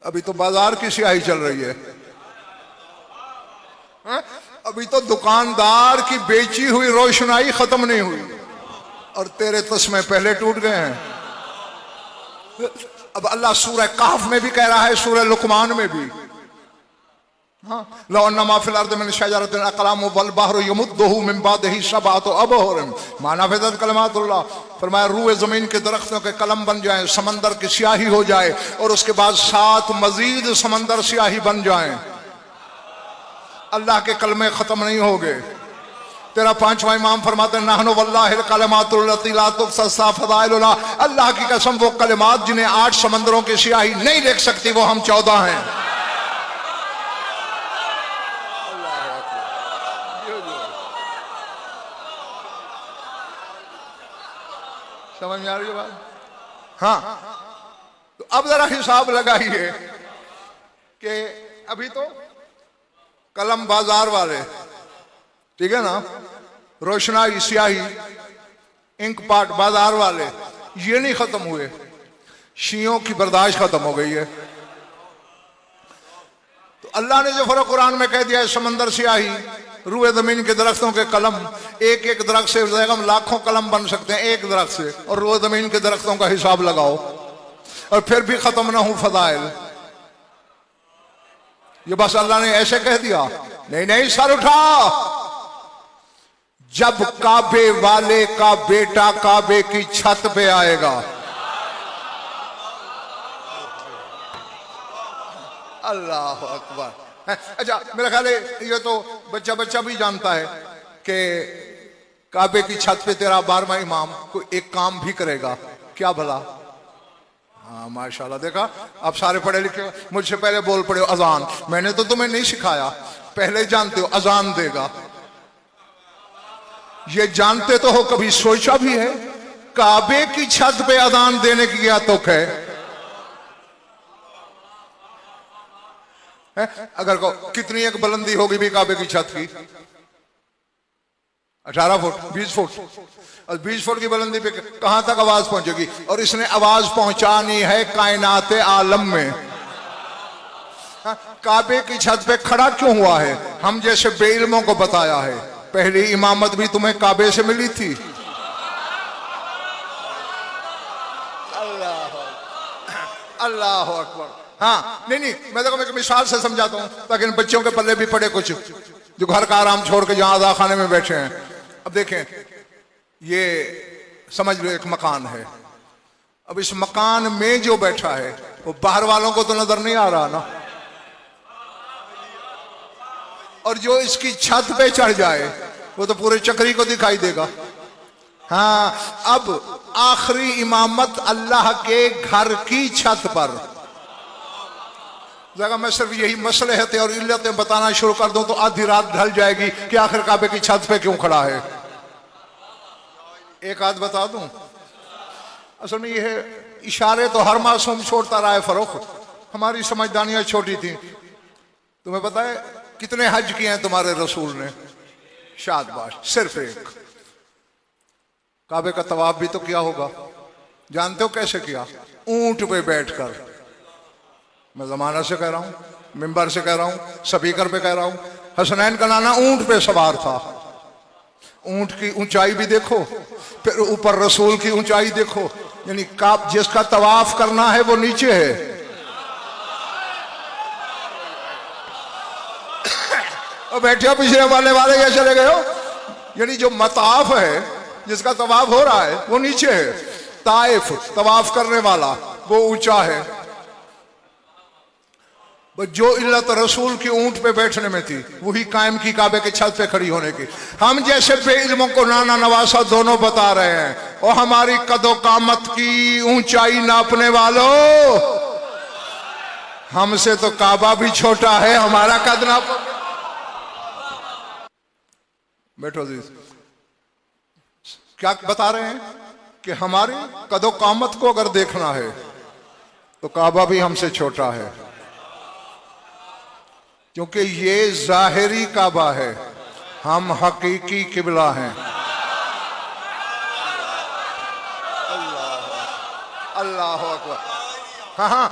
अभी तो बाजार की स्याही चल रही है। अभी तो दुकानदार की बेची हुई रोशनाई खत्म नहीं हुई और तेरे तस्मे पहले टूट गए हैं। अब अल्लाह सूरह कहफ में भी कह रहा है, सूरह लुकमान में भी, हाँ लौ अन्ना मा फिल अर्द मिन शजरतिन अक़लाम वल बहरु यमुद्दुहु मिन बादिही सबअतु अबहुर मा नफ़िज़त कलिमातुल्लाह। फरमाया रूए जमीन के दरख्तों के कलम बन जाएं, समंदर की स्याही हो जाए और उसके बाद 7 मजीद समंदर स्याही बन जाएं, अल्लाह के कलमे खत्म नहीं होंगे। तेरा 5वां इमाम फरमाते हैं नहनु वल्लाहिल कलिमातुल लती ला तुहसा फदाइलुहा, अल्लाह की कसम वो कलिमात जिन्हें 8 समंदरों की स्याही नहीं लिख सकती वो हम 14 हैं। समझ में आ रही है बात? हाँ तो अब जरा हिसाब लगाइए कि अभी तो कलम बाजार वाले, ठीक है ना, रोशनाई स्याही इंक पाट बाजार वाले, ये नहीं खत्म हुए, शियों की बर्दाश्त खत्म हो गई है। तो अल्लाह ने जो फर्क कुरान में कह दिया है, समंदर स्याही, रूए जमीन के दरख्तों के कलम, एक एक दरख्त से लाखों कलम बन सकते हैं एक दरख्त से, और रूए जमीन के दरख्तों का हिसाब लगाओ और फिर भी खत्म ना हो फदाइल। ये बस अल्लाह ने ऐसे कह दिया? नहीं नहीं, सर उठा। जब काबे वाले का बेटा काबे की छत पे आएगा, अल्लाह अकबर। अच्छा मेरा ख्याल है ये तो बच्चा बच्चा भी जानता है कि काबे की छत पे तेरा 12वां इमाम कोई एक काम भी करेगा, क्या भला? हाँ माशाल्लाह, देखा आप सारे पढ़े लिखे, मुझसे पहले बोल पड़े हो अजान। मैंने तो तुम्हें नहीं सिखाया, पहले जानते हो अजान देगा। ये जानते तो हो, कभी सोचा भी है काबे की छत पे अजान देने की क्या तुक है? अगर को कितनी एक बुलंदी होगी भी काबे की छत की, 18 फुट 20 फुट, और 20 फुट की बुलंदी पे कहां तक आवाज पहुंचेगी? और इसने आवाज पहुंचानी है कायनात आलम में। काबे की छत पे खड़ा क्यों हुआ है? हम जैसे बेइल्मों को बताया है, पहली इमामत भी तुम्हें काबे से मिली थी। अल्लाह अकबर। हाँ, नहीं, मैं देखो, मैं एक मिसाल से समझाता हूं ताकि इन बच्चों के पल्ले भी पड़े कुछ, जो घर का आराम छोड़ के जहां आजा खाने में बैठे हैं। अब देखें, ये समझ लो एक मकान है। अब इस मकान में जो बैठा है वो बाहर वालों को तो नजर नहीं आ रहा ना, और जो इसकी छत पे चढ़ जाए वो तो पूरे चक्री को दिखाई देगा। हाँ, अब आखिरी इमामत अल्लाह के घर की छत पर। जगह मैं सिर्फ यही मसलहतें और इल्लतें बताना शुरू कर दूं तो आधी रात ढल जाएगी कि आखिर काबे की छत पे क्यों खड़ा है। एक आध बता दूं, असल में यह इशारे तो हर मासूम छोड़ता रहा है फरोख। हमारी समझदानियां छोटी थी। तुम्हें पता है कितने हज किए हैं तुम्हारे रसूल ने? शाबाश, सिर्फ एक। काबे का तवाफ भी तो किया होगा, जानते हो कैसे किया? ऊंट पे बैठकर। मैं जमाना से कह रहा हूं, मिंबर से कह रहा हूं, स्पीकर पे कह रहा हूं। हसनैन का नाना ऊंट पे सवार था। ऊंट की ऊंचाई भी देखो, फिर ऊपर रसूल की ऊंचाई देखो। यानी जिसका तवाफ करना है वो नीचे है। और बैठे पिछले वाले क्या चले गए हो? यानी जो मताफ है, जिसका तवाफ हो रहा है वो नीचे है। ताइफ तवाफ करने वाला वो ऊंचा है। जो इल्लत रसूल की ऊंट पे बैठने में थी वही कायम की काबे के छत पे खड़ी होने की। हम जैसे बेइल्मों को नाना नवासा दोनों बता रहे हैं। और हमारी कदो कामत की ऊंचाई नापने वालों, हमसे तो काबा भी छोटा है, हमारा कद नापो। बैठो जी, क्या बता रहे हैं कि हमारी कदो कामत को अगर देखना है तो काबा भी हमसे छोटा है, क्योंकि ये जाहिरी काबा है, हम हकीकी किबला हैं। अल्लाह अकबर। हाँ,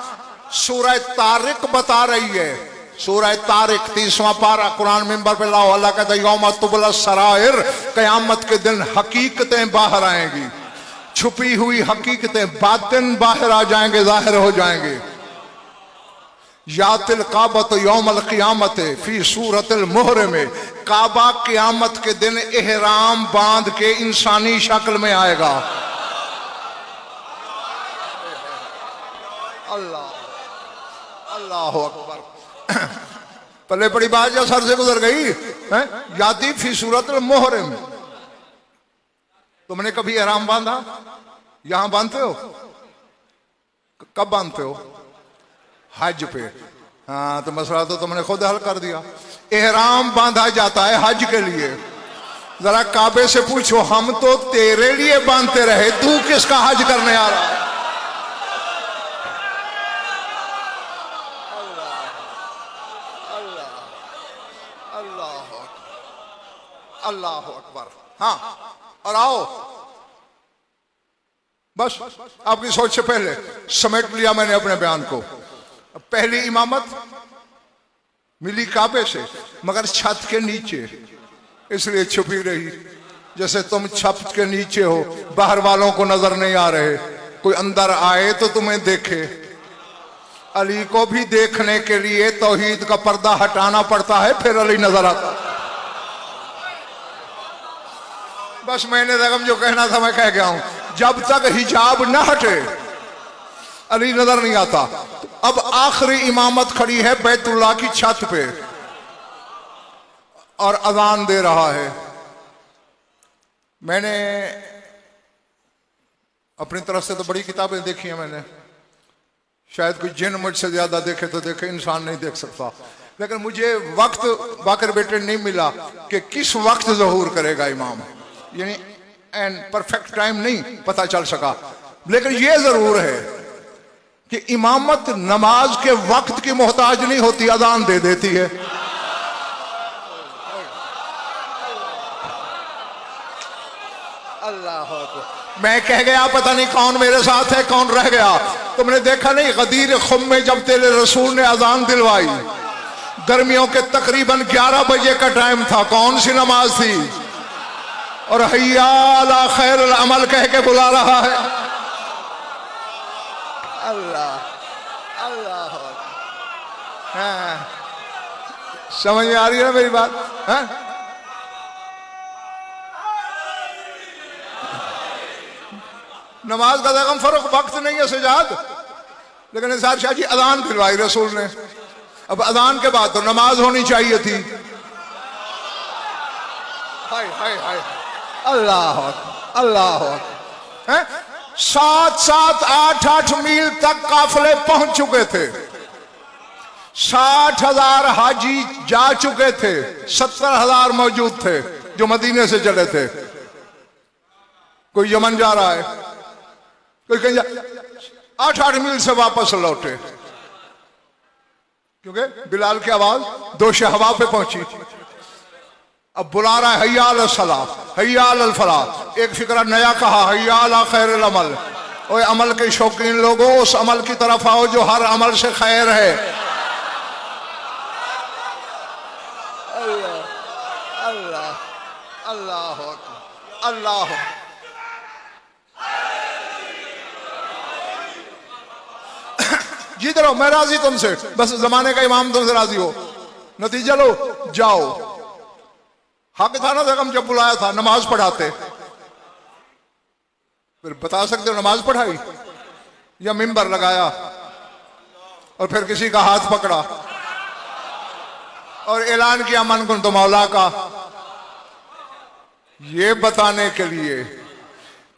सूरह तारिक बता रही है। सूरह तारिक 30वां पारा, कुरान मिंबर पे अल्लाह कहता है यौम तुबला सराइर, कयामत के दिन हकीकतें बाहर आएंगी। छुपी हुई हकीकतें बातिन बाहर आ जाएंगे, जाहिर हो जाएंगे। यातिल काबत यौमल क़ियामत फी सूरतिल मुहर्रम में, काबा क़ियामत के दिन एहराम बांध के इंसानी शक्ल में आएगा। अल्लाह अल्लाह अकबर। पहले बड़ी बात जो सर से गुजर गई है, याती फी सूरतिल मुहर्रम। तुमने कभी एहराम बांधा? यहां बांधते हो? कब बांधते हो? हज पे। हाँ, तो मसला तो तुमने खुद हल कर दिया। एहराम बांधा जाता है हज के लिए। जरा काबे से पूछो, हम तो तेरे लिए बांधते रहे, तू किसका हज करने आ रहा है? अल्लाह अकबर। हाँ, और आओ, बस आपकी सोच से पहले समेट लिया मैंने अपने बयान को। पहली इमामत मिली काबे से, मगर छत के नीचे, इसलिए छुपी रही। जैसे तुम छत के नीचे हो, बाहर वालों को नजर नहीं आ रहे, कोई अंदर आए तो तुम्हें देखे। अली को भी देखने के लिए तौहीद का पर्दा हटाना पड़ता है, फिर अली नजर आता। बस मैंने रकम जो कहना था मैं कह गया हूं। जब तक हिजाब न हटे अली नजर नहीं आता। तो अब आखिरी इमामत खड़ी है बैतुल्लाह की छत पे और अजान दे रहा है। मैंने अपनी तरफ से तो बड़ी किताबें देखी हैं मैंने, शायद कोई जिन मुझसे ज्यादा देखे तो देखे, इंसान नहीं देख सकता। लेकिन मुझे वक्त बाकर बेटे नहीं मिला कि किस वक्त ज़हूर करेगा इमाम, यानी एंड परफेक्ट टाइम नहीं पता चल सका। लेकिन यह जरूर है कि इमामत नमाज के वक्त की मोहताज नहीं होती, अजान दे देती है। अल्लाह अकबर। मैं कह गया पता नहीं कौन मेरे साथ है कौन रह गया। तुमने देखा नहीं गदीर खुम में जब तेरे रसूल ने अजान दिलवाई, गर्मियों के तकरीबन 11 बजे का टाइम था, कौन सी नमाज थी? और हैया अला खैरुल अमल कह के बुला रहा है। अल्लाह अल्लाह। हाँ, समझ में आ रही है ना मेरी बात? हाँ? नमाज का दगम फर्क वक्त नहीं है सजाद, लेकिन निसार शाह जी अजान दिलवाई रसूल ने। अब अजान के बाद तो नमाज होनी चाहिए थी। हाय हाय हाय, अल्लाह अल्लाह। 7-7, 8-8 मील तक काफिले पहुंच चुके थे। 60,000 हाजी जा चुके थे, 70,000 मौजूद थे जो मदीने से चले थे। कोई यमन जा रहा है, कोई कहीं 8-8 मील से वापस लौटे, क्योंकि बिलाल की आवाज दोशे हवा पे पहुंची। अब बुला रहा है हैया अल सलाह, हैया अल फलाह। एक फिक्रा नया कहा, हैया अला खैरुल अमल। ओए अमल के शौकीन लोगों, उस अमल की तरफ आओ जो हर अमल से खैर है। अल्लाह अल्लाह अल्लाह अल्लाह। जीत रहो, मैं राजी तुमसे, बस जमाने का इमाम तुमसे राजी हो। नतीजा लो, जाओ। हक था ना बेगम जब बुलाया था नमाज पढ़ाते। फिर बता सकते हो नमाज पढ़ाई या मिंबर लगाया और फिर किसी का हाथ पकड़ा और ऐलान किया मन कुन तो मौला का। ये बताने के लिए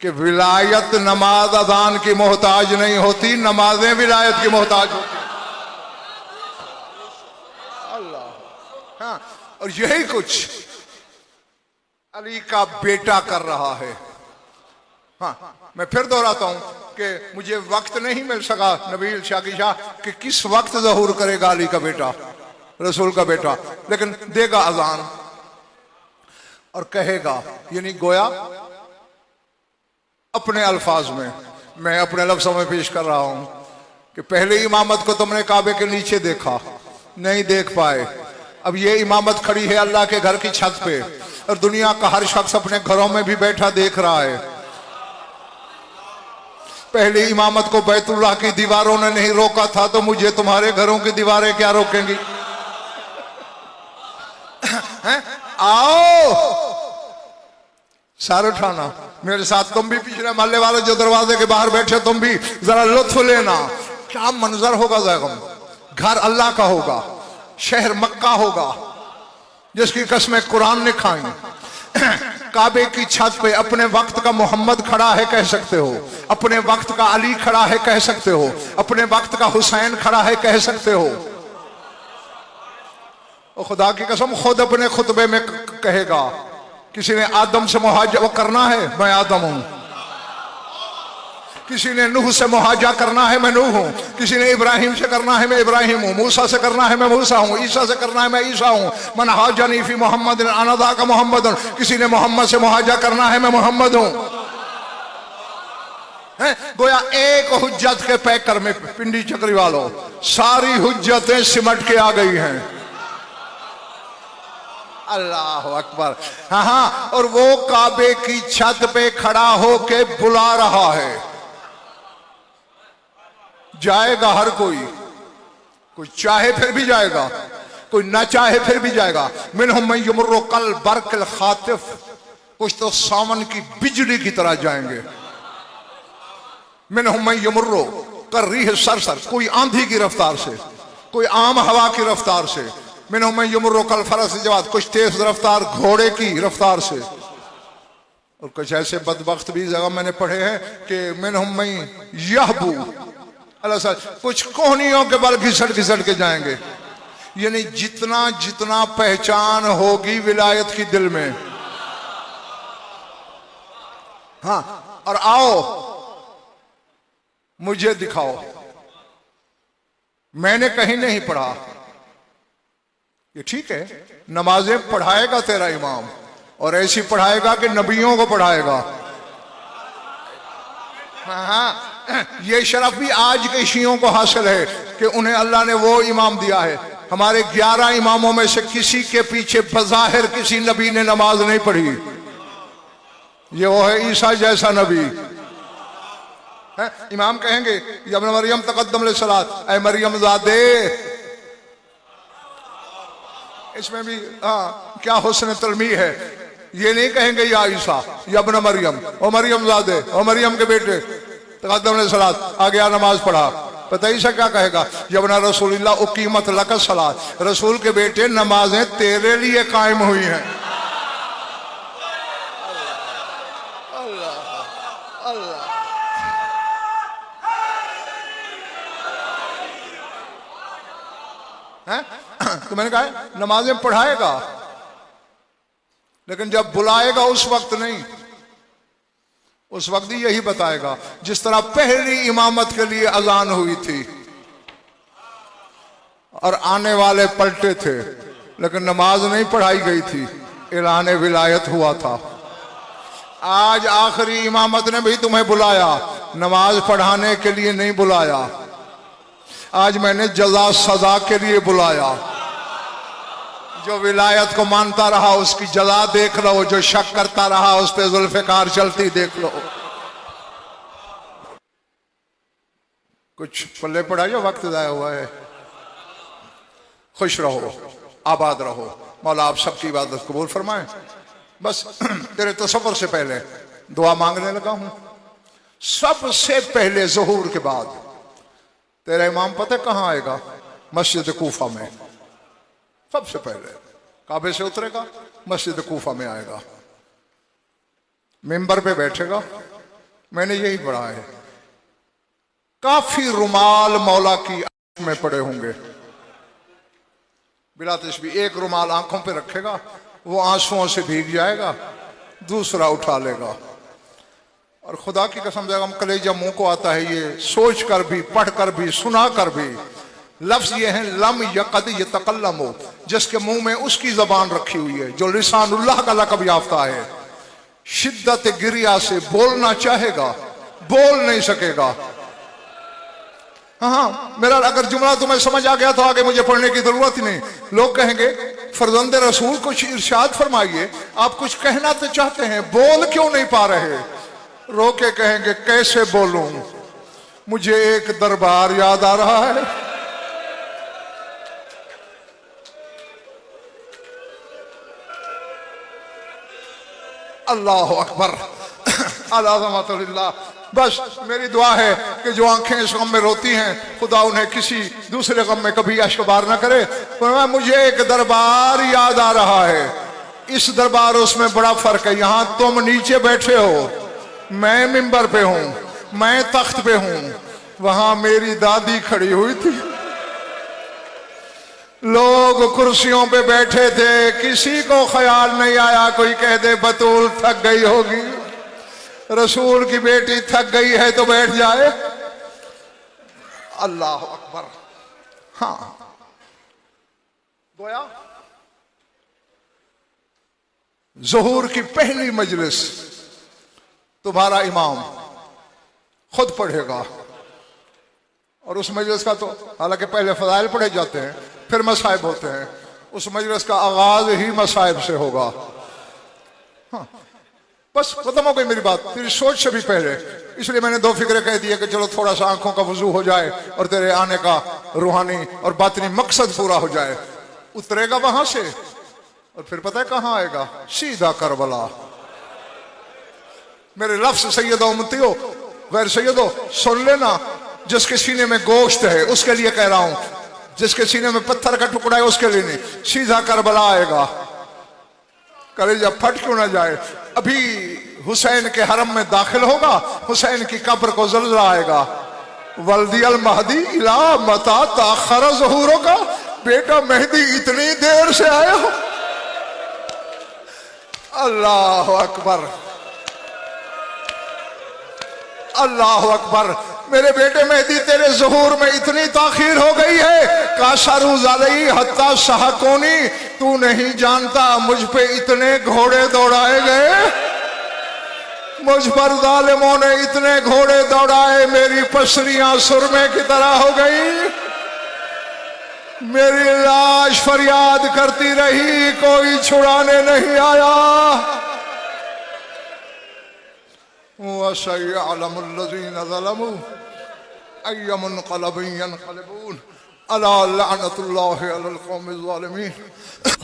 कि विलायत नमाज अजान की मोहताज नहीं होती, नमाजें विलायत की मोहताज होती। अल्लाह। हाँ, और यही कुछ अली का बेटा कर रहा है। हाँ, मैं फिर दोहराता हूं कि मुझे वक्त नहीं मिल सका नबील शाह की शाह कि किस वक्त ज़हूर करेगा अली का बेटा, रसूल का बेटा, लेकिन देगा अजान और कहेगा, यानी गोया अपने अल्फाज में, मैं अपने लफ्ज़ों में पेश कर रहा हूं कि पहले इमामत को तुमने काबे के नीचे देखा, नहीं देख पाए। अब ये इमामत खड़ी है अल्लाह के घर की छत पे और दुनिया का हर शख्स अपने घरों में भी बैठा देख रहा है। पहले इमामत को बैतुल्लाह की दीवारों ने नहीं रोका था, तो मुझे तुम्हारे घरों की दीवारें क्या रोकेंगी? आओ सारे उठाना मेरे साथ, तुम भी पिछले मोहल्ले वाले जो दरवाजे के बाहर बैठे तुम भी जरा लुत्फ लेना। क्या मंजर होगा ज़ैगम, घर अल्लाह का होगा, शहर मक्का होगा जिसकी कसमें कुरान ने खाई। काबे की छत पे अपने वक्त का मोहम्मद खड़ा है कह सकते हो, अपने वक्त का अली खड़ा है कह सकते हो, अपने वक्त का हुसैन खड़ा है कह सकते हो। और खुदा की कसम खुद अपने खुतबे में कहेगा, किसी ने आदम से मुहाजा करना है मैं आदम हूं, किसी ने नूह से मुहाजा करना है मैं नूह हूं, किसी ने इब्राहिम से करना है मैं इब्राहिम हूं, मूसा से करना है मैं मूसा हूं, ईसा से करना है मैं ईसा हूं। मन हाजनी फी मोहम्मद अनदा का मोहम्मद, किसी ने मोहम्मद से मुहाजा करना है मैं मोहम्मद हूं। गोया एक हुज्जत के पैकर में पिंडी चक्री वालों सारी हुज्जतें सिमट के आ गई हैं। अल्लाह अकबर। हाँ हाँ, और वो काबे की छत पे खड़ा होके बुला रहा है। जाएगा हर कोई, कोई चाहे फिर भी जाएगा, कोई ना चाहे फिर भी जाएगा। मिनहुम यमुर्रु कल बरकल खातिफ, कुछ तो सावन की बिजली की तरह जाएंगे। मिनहुम यमुर्रु कर रीह सरसर, कोई आंधी की रफ्तार से, कोई आम हवा की रफ्तार से। मिनहुम यमुर्रु कल फरस जवाद, कुछ तेज रफ्तार घोड़े की रफ्तार से। और कुछ ऐसे बदबख्त भी जगह मैंने पढ़े हैं कि मिनहुम यहबू, अल्लाह, कुछ कोहनियों के बल घिसट घिसट के जाएंगे। यानी जितना जितना पहचान होगी विलायत की दिल में। हाँ, और आओ मुझे दिखाओ। मैंने कहीं नहीं पढ़ा, ये ठीक है, नमाजें पढ़ाएगा तेरा इमाम और ऐसी पढ़ाएगा कि नबियों को पढ़ाएगा, हाँ, ये शरफ भी आज के शियों को हासिल है कि उन्हें अल्लाह ने वो इमाम दिया है। हमारे 11 इमामों में से किसी के पीछे बज़ाहिर किसी नबी ने नमाज नहीं पढ़ी। ये वो है ईसा जैसा नबी है। इमाम कहेंगे जब मरियम तकद्दम ले सलात, ऐ मरियम ज़ादे, इसमें भी क्या हुस्न तलमी है। ये नहीं कहेंगे या ईसा या इब्न मरियम, ओ मरियम ज़ादे, ओ मरियम के बेटे तकद्दम ले सलात, आ गया नमाज पढ़ा। पता ईसा क्या कहेगा, यबना रसूलिल्लाह उकीमत लक सलात, रसूल के बेटे नमाजें तेरे लिए कायम हुई हैं। तो मैंने कहा नमाजें पढ़ाएगा, लेकिन जब बुलाएगा उस वक्त नहीं, उस वक्त ही यही बताएगा। जिस तरह पहली इमामत के लिए अजान हुई थी और आने वाले पलटे थे, लेकिन नमाज नहीं पढ़ाई गई थी, ऐलान विलायत हुआ था। आज आखिरी इमामत ने भी तुम्हें बुलाया, नमाज पढ़ाने के लिए नहीं बुलाया। आज मैंने जज़ा सजा के लिए बुलाया। जो विलायत को मानता रहा उसकी जज़ा देख लो, जो शक करता रहा उस पे जुल्फ़िकार चलती देख लो। कुछ पल्ले पड़ा जो वक्त ज़ाया हुआ है। खुश रहो, आबाद रहो, मौला आप सबकी इबादत कबूल फरमाए। बस तेरे तसव्वुर से पहले दुआ मांगने लगा हूं। सबसे पहले ज़ुहूर के बाद तेरा इमाम पता कहां आएगा? मस्जिद कूफा में। सबसे पहले काबे से उतरेगा, मस्जिद कूफा में आएगा, मिंबर पे बैठेगा। मैंने यही पढ़ा है, काफी रुमाल मौला की आंख में पड़े होंगे, बिला तस्बीह। एक रुमाल आंखों पे रखेगा, वो आंसुओं से भीग जाएगा, दूसरा उठा लेगा और खुदा की कसम से हम कलेजा मुंह को आता है ये सोच कर भी, पढ़ कर भी, सुना कर भी। लफ्ज ये है लम यकद यतकल्लमु, जिसके मुंह में उसकी जबान रखी हुई है, जो लिसानुल्लाह का लक़ब याफ्ता है। शिद्दत गिरिया से बोलना चाहेगा, बोल नहीं सकेगा। हाँ, मेरा अगर जुमला तुम्हें समझ आ गया तो आगे मुझे पढ़ने की जरूरत ही नहीं। लोग कहेंगे फरजंद रसूल कुछ इरशाद फरमाइए, आप कुछ कहना तो चाहते हैं, बोल क्यों नहीं पा रहे? रो के कहेंगे कैसे बोलूं, मुझे एक दरबार याद आ रहा है। अल्लाह अकबर, अल्लाह। बस मेरी दुआ है कि जो आंखें इस गम में रोती हैं, खुदा उन्हें किसी दूसरे गम में कभी अश्कबार न करे। पर मुझे एक दरबार याद आ रहा है। इस दरबार उसमें बड़ा फर्क है। यहां तुम नीचे बैठे हो, मैं मिंबर पे हूं, मैं तख्त पे हूं, वहां मेरी दादी खड़ी हुई थी। लोग कुर्सियों पे बैठे थे, किसी को ख्याल नहीं आया कोई कह दे बतूल थक गई होगी, रसूल की बेटी थक गई है तो बैठ जाए। अल्लाह अकबर। हाँ, गोया ज़ुहूर की पहली मजलिस तुम्हारा इमाम खुद पढ़ेगा। और उस मजलिस का तो हालांकि पहले फजाइल पढ़े जाते हैं, फिर मसाइब होते हैं। उस मजलिस का आगाज ही मसाइब से होगा। हाँ, बस खत्म हो गई मेरी बात, तेरी सोच से भी पहले। इसलिए मैंने दो फिक्रे कह दिए कि चलो थोड़ा सा आंखों का वजू हो जाए और तेरे आने का रूहानी और बातनी मकसद पूरा हो जाए। उतरेगा वहां से और फिर पता है कहां आएगा? सीधा करबला। मेरे लफ्ज सैयद उम्मतियों गैर सैयदो सुन लेना। जिसके सीने में गोश्त है उसके लिए कह रहा हूं, जिसके सीने में पत्थर का टुकड़ा है उसके लिए नहीं। सीधा करबला आएगा, कलेजा फट क्यों ना जाए। अभी हुसैन के हरम में दाखिल होगा, हुसैन की कब्र को ज़ल्ज़ला आएगा। वल्दियल महदी इला मता ताखरा ज़ुहूरो का, बेटा मेहदी इतनी देर से आया हो। अल्लाह अकबर, अल्लाह अकबर। मेरे बेटे मेहदी तेरे ज़ुहूर में इतनी ताखीर हो गई है, काशरू ज़ालई हत्ता शाहकोनी, तू नहीं जानता मुझ पे इतने घोड़े दौड़ाए गए मुझ पर जालिमों ने इतने घोड़े दौड़ाए, मेरी पसलियां सुरमे की तरह हो गई। मेरी लाश फरियाद करती रही, कोई छुड़ाने नहीं आया। वसयअलमुल्लज़ीना ज़लमू अय्य मुनक़लबिन यनक़लिबून अला लअनतुल्लाहि अलल क़ौमिज़ ज़ालिमीन।